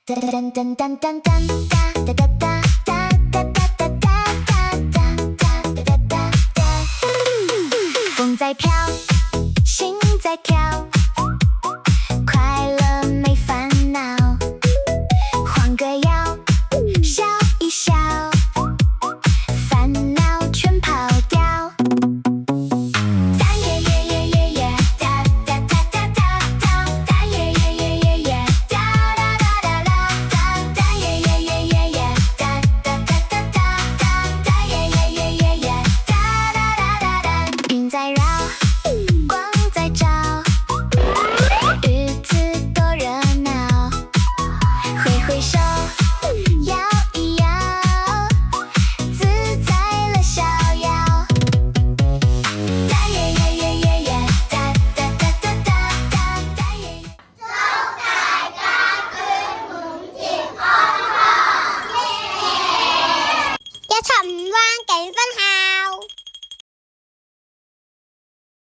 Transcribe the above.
风在飘，心在跳，快乐没烦恼，晃个腰，笑一笑，烦恼全跑掉。大耶耶耶耶耶，哒哒哒哒哒哒，大耶耶耶耶耶，哒哒哒哒哒哒，大耶耶耶耶耶，哒哒哒哒哒哒，大耶耶耶耶耶，哒哒哒哒哒。云在绕，光在照，日子多热闹，挥挥手，摇一摇，自在了逍遥。大耶耶耶耶耶，哒哒哒哒哒哒，大耶耶。一七五灣景分享。